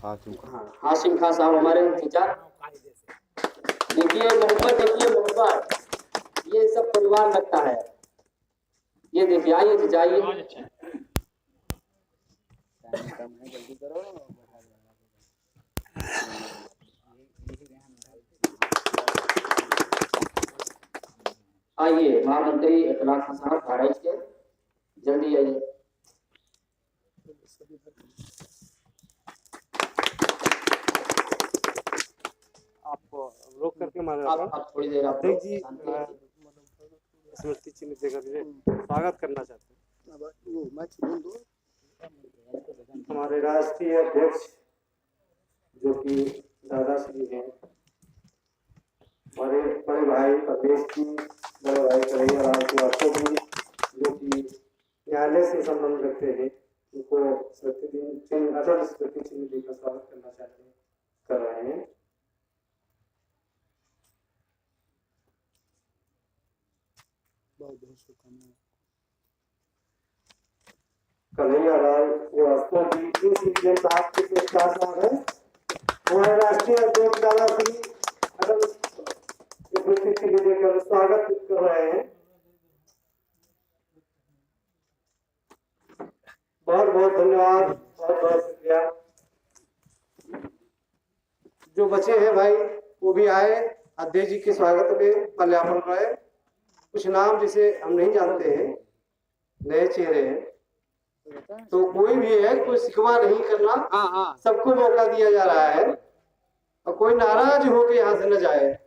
हाँ, हाशिम खान साहब हमारे भतीजा। देखिए मोहब्बत, ये सब परिवार लगता है। ये देखिए, आइए जाइए। आइए महामंत्री इखलाक साहब भारत के, जल्दी आइए। आपको रोक करके मारे आप थोड़ी देर आप जी स्मृति चिन्ह देकर स्वागत करना चाहते हैं हमारे राष्ट्रीय अध्यक्ष जो कि दादाश्री हैं, हमारे बड़े भाई प्रदेश की, बड़े भाई कन्हैया लाल श्रीवास्तव जी जो कि न्यायालय से संबंध रखते हैं, उनको स्मृति चिन्ह अटल स्मृति चिन्ह देकर स्वागत करना चाहते हैं, कर रहे हैं। बहुत शुभकामनाएं। कन्हैया लाल श्रीवास्तव जी इंडियन साहब के पुरस्कार साहब है, हमारे राष्ट्रीय अध्यक्ष दादाश्री अटल स्मृति चिन्ह देकर स्वागत कर रहे हैं। बहुत बहुत धन्यवाद, बहुत बहुत शुक्रिया। जो बचे हैं भाई वो भी आए अध्यक्ष जी के स्वागत में माल्यार्पण कराए। कुछ नाम जिसे हम नहीं जानते हैं, नए चेहरे हैं, तो कोई भी है, कोई शिकवा नहीं करना। सबको मौका दिया जा रहा है और कोई नाराज होकर यहाँ से न जाए।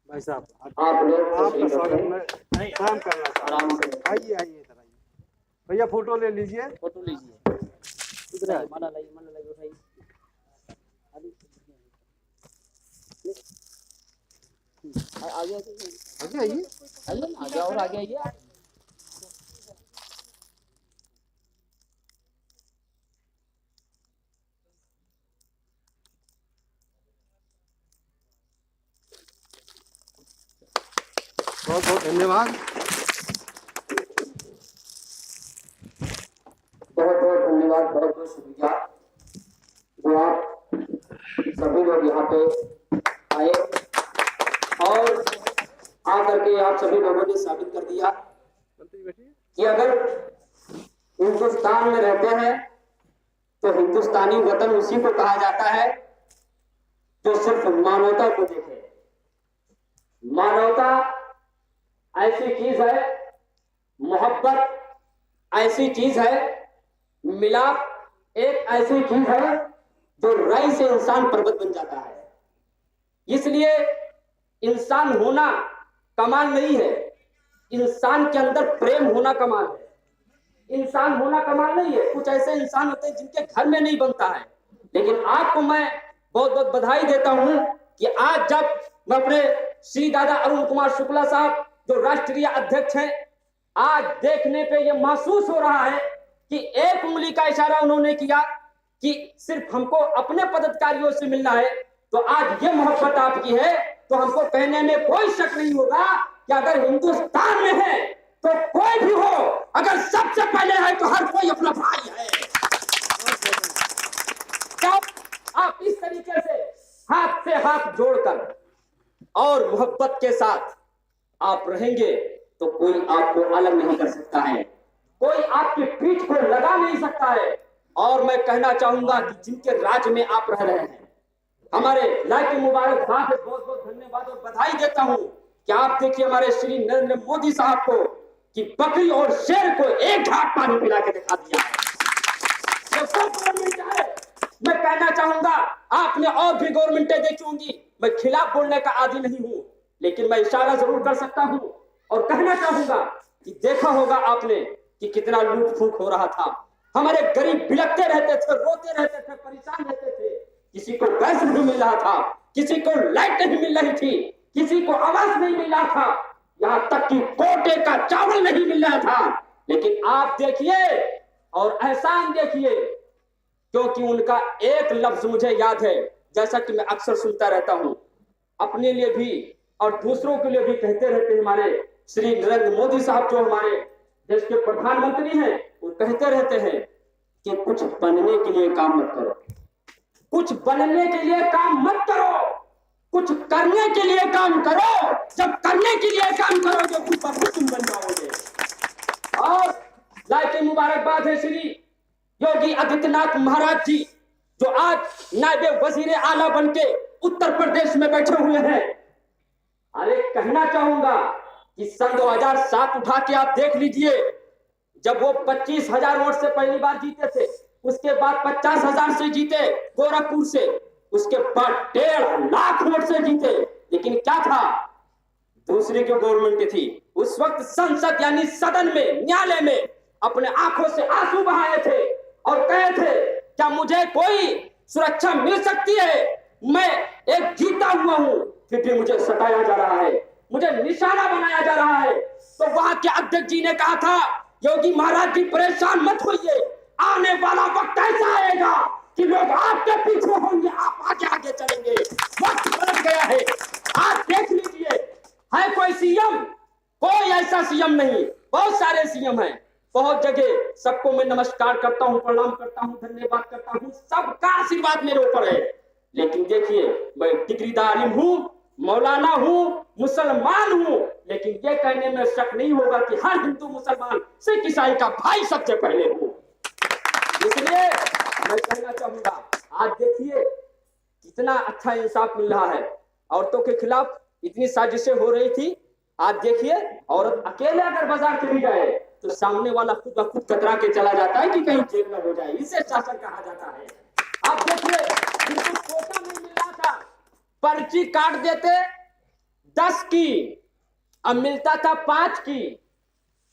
भाई साहब आप लोग आपका स्वागत में काम करना आराम से आइए आइए इधर आइए भैया, फोटो ले लीजिए, फोटो लीजिए। इधर मन लगे उठाइए। आगे आगे आइए आगे और आगे आइए। बहुत बहुत धन्यवाद। बहुत बहुत धन्यवाद, बहुत बहुत शुक्रिया जो आप सभी लोग यहाँ पे आए और आकर के आप सभी लोगों ने साबित कर दिया कि अगर हिंदुस्तान में रहते हैं तो हिंदुस्तानी वतन उसी को कहा जाता है जो सिर्फ मानवता को देखे। मानवता ऐसी चीज है, मोहब्बत ऐसी चीज है, मिलाप एक ऐसी चीज है जो राई से इंसान पर्वत बन जाता है। इसलिए इंसान होना कमाल नहीं है, इंसान के अंदर प्रेम होना कमाल है। इंसान होना कमाल नहीं है। कुछ ऐसे इंसान होते हैं जिनके घर में नहीं बनता है, लेकिन आपको मैं बहुत बहुत बधाई देता हूं कि आज जब मैं अपने श्री दादा अरुण कुमार शुक्ला साहब जो राष्ट्रीय अध्यक्ष हैं, आज देखने पे ये महसूस हो रहा है कि एक उंगली का इशारा उन्होंने किया कि सिर्फ हमको अपने पदाधिकारियों से मिलना है, तो आज ये मोहब्बत आपकी है, तो हमको कहने में कोई शक नहीं होगा कि अगर हिंदुस्तान में है तो कोई भी हो, अगर सबसे पहले है तो हर कोई अपना भाई है। जब आप इस तरीके से हाथ जोड़कर और मोहब्बत के साथ आप रहेंगे तो कोई आपको अलग नहीं कर सकता है, कोई आपकी पीठ को लगा नहीं सकता है। और मैं कहना चाहूंगा कि जिनके राज्य में आप रह रहे हैं, हमारे लाइक मुबारकबाद, बहुत बहुत धन्यवाद और बधाई देता हूं कि आप देखिए हमारे श्री नरेंद्र मोदी साहब को कि बकरी और शेर को एक घाट पानी पिला के दिखा दिया है। मैं कहना चाहूंगा आपने और भी गवर्नमेंटें देखी होंगी, मैं खिलाफ बोलने का आदी नहीं हूं, लेकिन मैं इशारा जरूर कर सकता हूं और कहना चाहूंगा कि देखा होगा आपने कि कितना लूट फूक हो रहा था। हमारे गरीब बिलखते रहते थे, रोते रहते थे, परेशान रहते थे। किसी को गैस नहीं मिल रहा था, किसी को लाइट नहीं मिल रही थी, किसी को आवास नहीं मिल रहा था, यहाँ तक कि कोटे का चावल नहीं मिल रहा था। लेकिन आप देखिए और एहसान देखिए, क्योंकि उनका एक लफ्ज मुझे याद है, जैसा कि मैं अक्सर सुनता रहता हूं, अपने लिए भी और दूसरों के लिए भी कहते रहते हैं। हमारे श्री नरेंद्र मोदी साहब जो हमारे देश के प्रधानमंत्री हैं, वो कहते रहते हैं कि कुछ बनने के लिए काम मत करो, कुछ बनने के लिए काम मत करो, कुछ करने के लिए काम करो। जब करने के लिए काम करोगे खुद ब खुद तुम बन जाओगे। और लाइक मुबारकबाद है श्री योगी आदित्यनाथ महाराज जी, जो आज नायब वजीर आला बन के उत्तर प्रदेश में बैठे हुए हैं। अरे कहना चाहूंगा कि सन 2007 उठा के आप देख लीजिए, जब वो 25,000 वोट से पहली बार जीते थे, उसके बाद 50,000 से जीते गोरखपुर से, उसके बाद 1.5 लाख वोट से जीते। लेकिन क्या था, दूसरी जो गवर्नमेंट थी उस वक्त संसद यानी सदन में, न्यायालय में अपने आंखों से आंसू बहाए थे और कहे थे क्या मुझे कोई सुरक्षा मिल सकती है? मैं एक जीता हुआ हूं, फिर भी मुझे सताया जा रहा है, मुझे निशाना बनाया जा रहा है। तो वहां के अध्यक्ष जी ने कहा था, योगी महाराज जी परेशान मत होइए, आने वाला वक्त ऐसा आएगा कि लोग आपके पीछे होंगे, आप आगे आगे चलेंगे। वक्त बदल गया है, आज देख लीजिए। है कोई सीएम? कोई ऐसा सीएम नहीं, बहुत सारे सीएम हैं, बहुत जगह। सबको मैं नमस्कार करता हूं, प्रणाम करता हूं, धन्यवाद करता हूं, सबका आशीर्वाद मेरे ऊपर है। लेकिन देखिए, मैं डिग्रीदार आलिम हूं, मौलाना हूं, मुसलमान हूं, लेकिन ये कहने में शक नहीं होगा कि हर हिंदू मुसलमान सिख ईसाई का भाई सबसे पहले हूं। इसलिए मैं कहना चाहूंगा, आज देखिए कितना अच्छा इंसाफ मिल रहा है। औरतों के खिलाफ इतनी साजिशें हो रही थी, आज देखिए औरत अकेले अगर बाजार चली जाए तो सामने वाला खुद ब खुद कतरा के चला जाता है कि कहीं जेल में हो जाए। इसे शासन कहा जाता है। आप देखिए, जिनको कोटा नहीं मिल रहा था, पर्ची काट देते 10 की, अब मिलता था 5 की,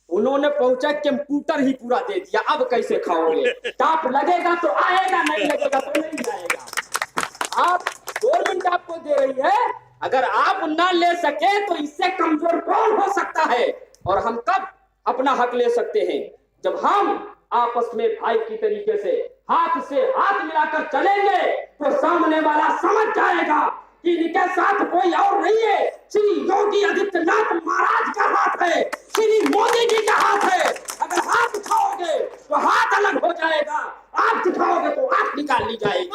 उन्होंने पहुंचा कंप्यूटर ही पूरा दे दिया। अब कैसे खाओगे? टाप लगेगा तो आएगा, नहीं लगेगा तो नहीं आएगा। आप गवर्नमेंट आपको दे रही है, अगर आप ना ले सके तो इससे कमजोर कौन हो सकता है? और हम कब अपना हक ले सकते हैं? जब हम आपस में भाई की तरीके से हाथ मिलाकर चलेंगे तो सामने वाला समझ जाएगा कि इनके साथ कोई और नहीं है, श्री योगी आदित्यनाथ महाराज का हाथ है, श्री मोदी जी का हाथ है। अगर हाथ उठाओगे तो हाथ अलग हो जाएगा, आंख दिखाओगे तो आंख निकाल ली जाएगी।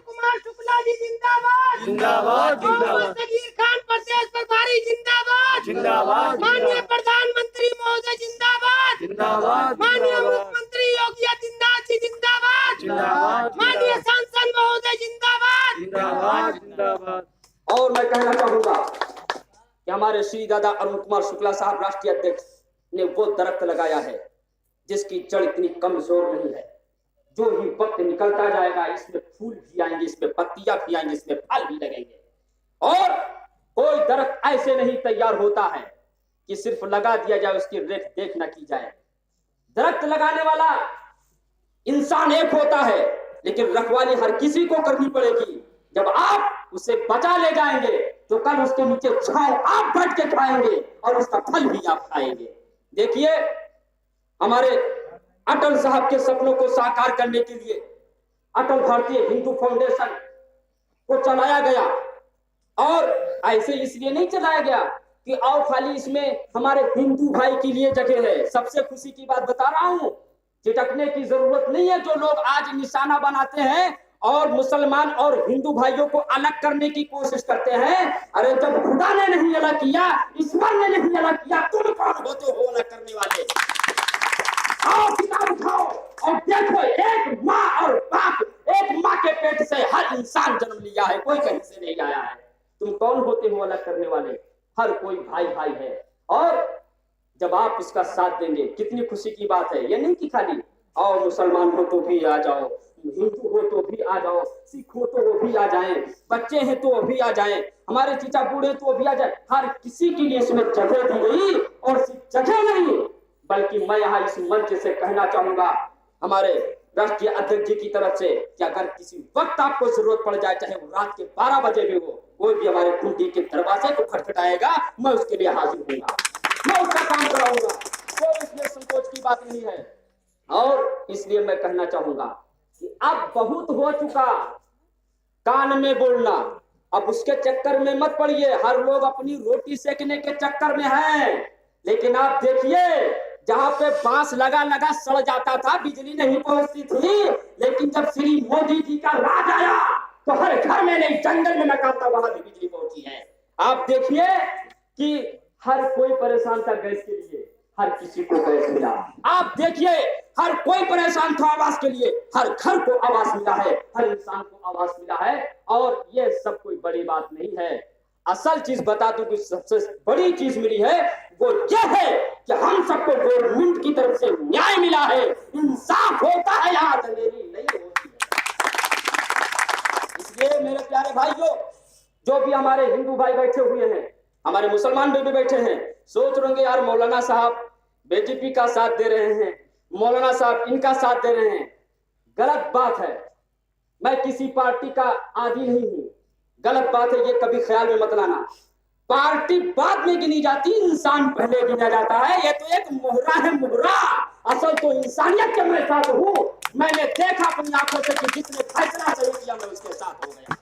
कुमार शुक्ला जी जिंदाबाद जिंदाबाद जिंदाबाद। सगीर खान प्रदेश प्रभारी जिंदाबाद जिंदाबाद। माननीय प्रधानमंत्री महोदय जिंदाबाद जिंदाबाद। माननीय मुख्यमंत्री योगी आदित्यनाथ जी जिंदाबाद जिंदाबाद। माननीय सांसद महोदय जिंदाबाद जिंदाबाद जिंदाबाद। और मैं कहना चाहूंगा कि हमारे श्री दादा अरुण कुमार शुक्ला साहब राष्ट्रीय अध्यक्ष ने वो दरख्त लगाया है जिसकी जड़ इतनी कमजोर नहीं है। जो ही वक्त निकलता जाएगा, इसमें फूल भी आएंगे, इसमें पत्तियां भी आएंगी, इसमें फल भी लगेंगे। और कोई दरख्त ऐसे नहीं तैयार होता है कि सिर्फ लगा दिया जाए, उसकी रेख देख न की जाए। दरख्त लगाने वाला इंसान एक होता है, लेकिन रखवाली हर किसी को करनी पड़ेगी। जब आप उसे बचा ले जाएंगे तो कल उसके नीचे छांव आप बैठ के खाएंगे और उसका फल भी आप खाएंगे। देखिए, हमारे अटल साहब के सपनों को साकार करने के लिए अटल भारतीय हिंदू फाउंडेशन को चलाया गया। और ऐसे इसलिए नहीं चलाया गया कि आओ खाली इसमें हमारे हिंदू भाई के लिए जगह है। सबसे खुशी की बात बता रहा हूं, चिटकने की जरूरत नहीं है। जो लोग आज निशाना बनाते हैं और मुसलमान और हिंदू भाइयों को अलग करने की कोशिश करते हैं, अरे जब खुदा ने नहीं अलग किया, ईश्वर ने नहीं अलग किया, तुम कौन होते हो अलग करने वाले? आओ किताब उठाओ और देखो, एक माँ और बाप, एक माँ के पेट से हर इंसान जन्म लिया है, कोई कहीं से नहीं आया है। तुम कौन होते हो अलग करने वाले? हर कोई भाई भाई है। और जब आप उसका साथ देंगे, कितनी खुशी की बात है। ये नहीं कि खाली आओ मुसलमान हो तो भी आ जाओ, हिंदू हो तो भी आ जाओ, सिख हो तो वो भी आ जाएं, बच्चे हैं तो वो भी आ जाएं, हमारे चीचा बूढ़े तो वो भी आ जाए। हर किसी के लिए इसमें जगह दी गई। और सिर्फ जगह नहीं, बल्कि मैं यहाँ इस मंच से कहना चाहूंगा हमारे राष्ट्रीय अध्यक्ष जी की तरफ से कि अगर किसी वक्त आपको जरूरत पड़ जाए, चाहे वो रात के 12 बजे भी हो, कोई भी हमारे कुंडी के दरवाजे को खटखटाएगा, मैं उसके लिए हाजिर हूँगा, मैं उसका काम कराऊंगा। कोई इसमें संकोच की बात नहीं है। और इसलिए मैं कहना चाहूंगा कि अब बहुत हो चुका कान में बोलना, अब उसके चक्कर में मत पड़िए। हर लोग अपनी रोटी सेकने के चक्कर में है, लेकिन आप देखिए जहां पे बांस लगा लगा सड़ जाता था, बिजली नहीं पहुंचती थी, लेकिन जब श्री मोदी जी का राज आया तो हर घर में नहीं, जंगल में नकाता वहां भी बिजली पहुंची है। आप देखिए कि हर कोई परेशान था गैस के लिए, हर किसी को गैस मिला। आप देखिए हर कोई परेशान था आवास के लिए, हर घर को आवास मिला है, हर इंसान को आवास मिला है। और ये सब कोई बड़ी बात नहीं है। असल चीज बता दूं कि सबसे बड़ी चीज मिली है वो ये है कि हम सबको गवर्नमेंट की तरफ से न्याय मिला है, इंसाफ होता है, यहाँ दलेरी नहीं होती है। इसलिए मेरे प्यारे भाइयों, जो भी हमारे हिंदू भाई बैठे हुए हैं, हमारे मुसलमान भी बैठे हैं, सोच रहे यार मौलाना साहब बीजेपी का साथ दे रहे हैं, मौलाना साहब इनका साथ दे रहे हैं। गलत बात है। मैं किसी पार्टी का आदी नहीं हूं, गलत बात है, ये कभी ख्याल में मत लाना। पार्टी बाद में गिनी जाती, इंसान पहले गिना जाता है। ये तो एक मोहरा है, मोहरा। असल तो इंसानियत के मैं साथ हूं। मैंने देखा अपनी आंखों से कि जिसने फैसला सही किया मैं उसके साथ हो गया।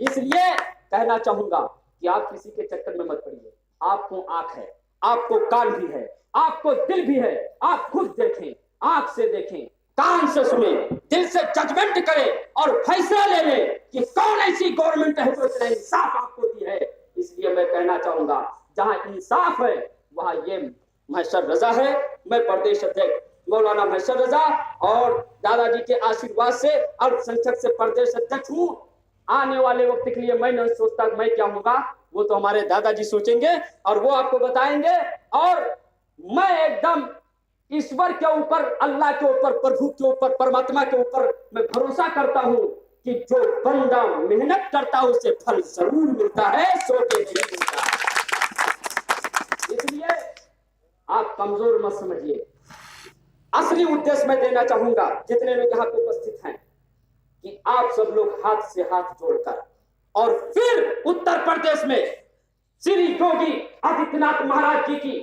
इसलिए कहना चाहूंगा कि आप किसी के चक्कर में मत पड़िए। आपको आंख है, आपको कान भी है, आपको दिल भी है। आप खुद देखें, आंख से देखें, कान से सुने, दिल से जजमेंट करें और फैसला ले लें कि कौन ऐसी गवर्नमेंट है जो इतना इंसाफ आपको दी है। इसलिए मैं कहना चाहूंगा जहां इंसाफ है वहां ये महशर रजा है। मैं प्रदेश अध्यक्ष मौलाना महशर रजा और दादाजी के आशीर्वाद से अल्पसंख्यक से प्रदेश अध्यक्ष हूँ। आने वाले वक्त के लिए मैं नहीं सोचता मैं क्या होगा, वो तो हमारे दादाजी सोचेंगे और वो आपको बताएंगे। और मैं एकदम ईश्वर के ऊपर, अल्लाह के ऊपर, प्रभु के ऊपर, परमात्मा के ऊपर मैं भरोसा करता हूं कि जो बंदा मेहनत करता है उसे फल जरूर मिलता है, सो के नहीं मिलता है। इसलिए आप कमजोर मत समझिए। असली उद्देश्य मैं देना चाहूंगा जितने लोग यहाँ पे उपस्थित हैं कि आप सब लोग हाथ से हाथ जोड़कर और फिर उत्तर प्रदेश में श्री योगी आदित्यनाथ महाराज जी की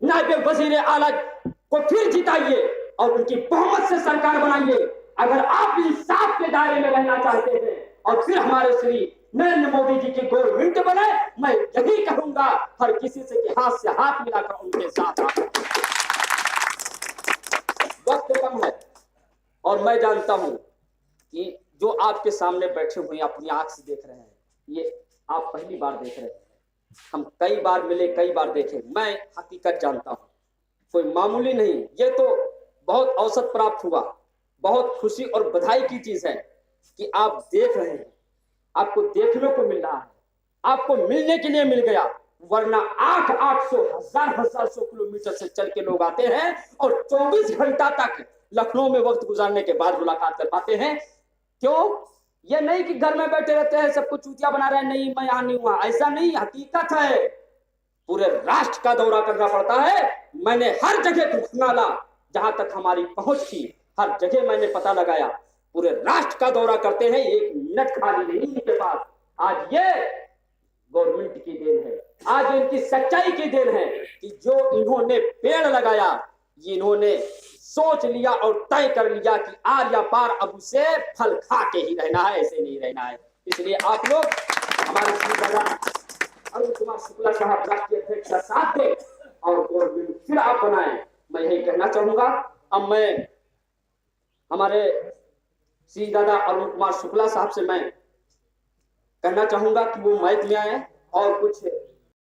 नायब वजीर आला को फिर जिताइए और उनकी बहुमत से सरकार बनाइए। अगर आप इंसाफ के दायरे में रहना चाहते हैं और फिर हमारे श्री नरेंद्र मोदी जी की गवर्नमेंट बने, मैं यही कहूंगा हर किसी से कि हाथ से हाथ मिलाकर उनके साथ आप। वक्त कम है और मैं जानता हूं कि जो आपके सामने बैठे हुए अपनी आंख से देख रहे हैं, ये आप पहली बार देख रहे हैं। हम कई बार मिले, कई बार देखे। मैं हकीकत जानता हूं, कोई मामूली नहीं। ये तो बहुत औसत प्राप्त हुआ, बहुत खुशी और बधाई की चीज है कि आप देख रहे हैं, आपको देखने को मिल रहा है, आपको मिलने के लिए मिल गया। वरना 800 हजार किलोमीटर से चल के लोग आते हैं और 24 घंटा तक लखनऊ में वक्त गुजारने के बाद मुलाकात कर पाते हैं। क्यों? ये नहीं कि घर में बैठे रहते हैं, सबको चूतिया बना रहे हैं, नहीं मैं यहाँ नहीं हुआ, ऐसा नहीं। हकीकत है, पूरे राष्ट्र का दौरा करना पड़ता है। मैंने हर जगह घुसनाला, जहां तक हमारी पहुंच थी, हर जगह मैंने पता लगाया। पूरे राष्ट्र का दौरा करते हैं, एक मिनट खाली नहीं इनके पास। आज ये गवर्नमेंट की देन है, आज इनकी सच्चाई की देन है कि जो इन्होंने पेड़ लगाया, इन्होंने सोच लिया और तय कर लिया कि आर या पार अब उसे फल खा के ही रहना है, ऐसे नहीं रहना है। इसलिए आप लोग हमारे अरुण कुमार शुक्ला साहब राष्ट्रीय अध्यक्ष का साथ दें और गवर्नमेंट फिर आप बनाएं। मैं यही कहना चाहूंगा। अब मैं हमारे श्री दादा अरुण कुमार शुक्ला साहब से मैं कहना चाहूंगा कि वो माइक में आए और कुछ